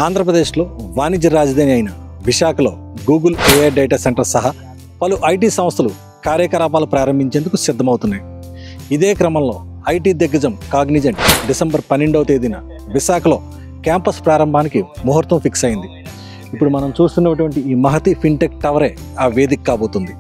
ఆంధ్రప్రదేశ్లో వాణిజ్య రాజధాని అయిన విశాఖలో గూగుల్ AI డేటా సెంటర్ సహా పలు IT సంస్థలు కార్యకలాపాలు ప్రారంభించేందుకు సిద్ధమవుతున్నాయి. ఇదే క్రమంలో IT దిగ్గజం కాగ్నిజెంట్ డిసెంబర్ 12వ తేదీన విశాఖలో క్యాంపస్ ప్రారంభానికి ముహూర్తం ఫిక్స్ అయింది. ఇప్పుడు మనం చూస్తున్నటువంటి ఈ మహతి ఫిన్టెక్ టవరే ఆ వేదిక కాబోతుంది.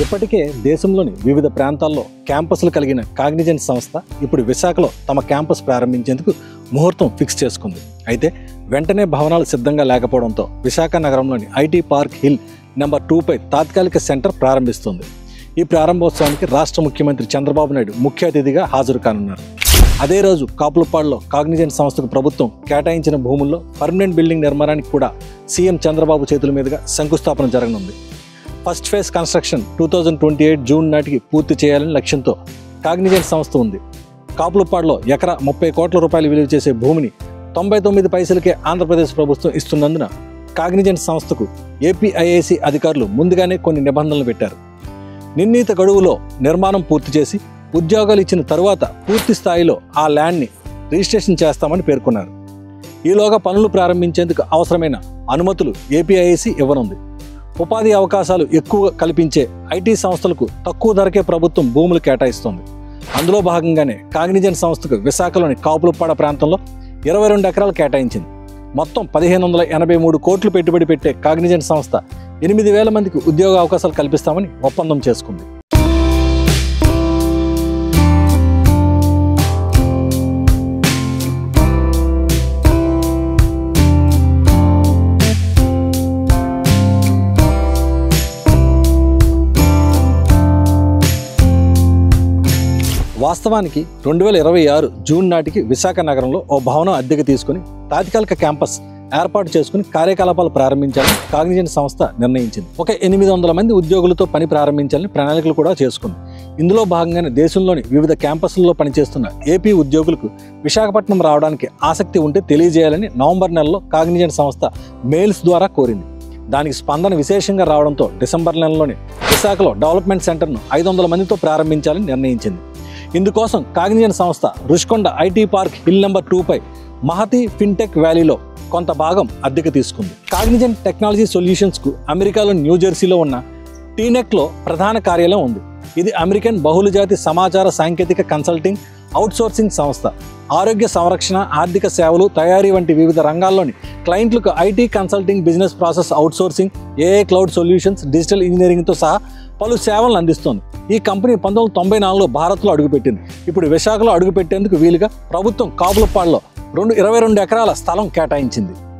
ఇప్పటికే దేశంలోని వివిధ ప్రాంతాల్లో క్యాంపస్లు కలిగిన కాగ్నిజెంట్ సంస్థ ఇప్పుడు విశాఖలో తమ క్యాంపస్ ప్రారంభించేందుకు ముహూర్తం ఫిక్స్ చేసుకుంది. అయితే వెంటనే భవనాలు సిద్ధంగా లేకపోవడంతో విశాఖ నగరంలోని IT పార్క్ హిల్ నెంబర్ 2పై తాత్కాలిక సెంటర్ ప్రారంభిస్తుంది. ఈ ప్రారంభోత్సవానికి రాష్ట్ర ముఖ్యమంత్రి చంద్రబాబు నాయుడు ముఖ్య అతిథిగా హాజరు కానున్నారు. అదే రోజు కాపులపాడులో కాగ్నిజెంట్ సంస్థకు ప్రభుత్వం కేటాయించిన భూముల్లో పర్మనెంట్ బిల్డింగ్ నిర్మాణానికి కూడా సీఎం చంద్రబాబు చేతుల మీదుగా శంకుస్థాపన జరగనుంది. ఫస్ట్ ఫేజ్ కన్స్ట్రక్షన్ 2028 జూన్ నాటికి పూర్తి చేయాలని లక్ష్యంతో కాగ్నిజెంట్ సంస్థ ఉంది. కాపులపాడులో ఎకరా 30 కోట్ల రూపాయలు విలువ చేసే భూమిని 99 పైసలకే ఆంధ్రప్రదేశ్ ప్రభుత్వం ఇస్తున్నందున కాగ్నిజెంట్ సంస్థకు APIIC అధికారులు ముందుగానే కొన్ని నిబంధనలు పెట్టారు. నిర్ణీత గడువులో నిర్మాణం పూర్తి చేసి ఉద్యోగాలు ఇచ్చిన తరువాత పూర్తి స్థాయిలో ఆ ల్యాండ్ని రిజిస్ట్రేషన్ చేస్తామని పేర్కొన్నారు. ఈలోగా పనులు ప్రారంభించేందుకు అవసరమైన అనుమతులు APIIC ఇవ్వనుంది. ఉపాధి అవకాశాలు ఎక్కువ కల్పించే IT సంస్థలకు తక్కువ ధరకే ప్రభుత్వం భూములు కేటాయిస్తోంది. అందులో భాగంగానే కాగ్నిజెంట్ సంస్థకు విశాఖలోని కాపులపాడ ప్రాంతంలో 22 ఎకరాలు కేటాయించింది. మొత్తం 1583 కోట్లు పెట్టుబడి పెట్టే కాగ్నిజెంట్ సంస్థ 8,000 మందికి ఉద్యోగ అవకాశాలు కల్పిస్తామని ఒప్పందం చేసుకుంది. వాస్తవానికి 2026 జూన్ నాటికి విశాఖ నగరంలో ఓ భవనం అద్దెకు తీసుకుని తాత్కాలిక క్యాంపస్ ఏర్పాటు చేసుకుని కార్యకలాపాలు ప్రారంభించాలని కాగ్నిజెంట్ సంస్థ నిర్ణయించింది. ఒక 800 మంది ఉద్యోగులతో పని ప్రారంభించాలని ప్రణాళికలు కూడా చేసుకుంది. ఇందులో భాగంగానే దేశంలోని వివిధ క్యాంపస్లలో పనిచేస్తున్న AP ఉద్యోగులకు విశాఖపట్నం రావడానికి ఆసక్తి ఉంటే తెలియజేయాలని నవంబర్ నెలలో కాగ్నిజెంట్ సంస్థ మెయిల్స్ ద్వారా కోరింది. దానికి స్పందన విశేషంగా రావడంతో డిసెంబర్ నెలలోనే విశాఖలో డెవలప్మెంట్ సెంటర్ను 500 మందితో ప్రారంభించాలని నిర్ణయించింది. ఇందుకోసం కాగ్నిజెంట్ సంస్థ Rushikonda IT park hill number 2పై మహతి ఫిన్టెక్ వ్యాలీలో కొంత భాగం అద్దెకు తీసుకుంది. కాగ్నిజెంట్ టెక్నాలజీ సొల్యూషన్స్కు అమెరికాలో న్యూజెర్సీలో ఉన్న టీనెక్లో ప్రధాన కార్యాలయం ఉంది. ఇది అమెరికన్ బహుళజాతి సమాచార సాంకేతిక కన్సల్టింగ్ అవుట్సోర్సింగ్ సంస్థ. ఆరోగ్య సంరక్షణ, ఆర్థిక సేవలు, తయారీ వంటి వివిధ రంగాల్లోని క్లయింట్లకు IT consulting, business process outsourcing, AI cloud solutions, digital ఇంజనీరింగ్తో సహా పలు సేవలను అందిస్తోంది. ఈ కంపెనీ 1994లో భారత్లో అడుగుపెట్టింది. ఇప్పుడు విశాఖలో అడుగుపెట్టేందుకు వీలుగా ప్రభుత్వం కాపులపాడులో 22 ఎకరాల స్థలం కేటాయించింది.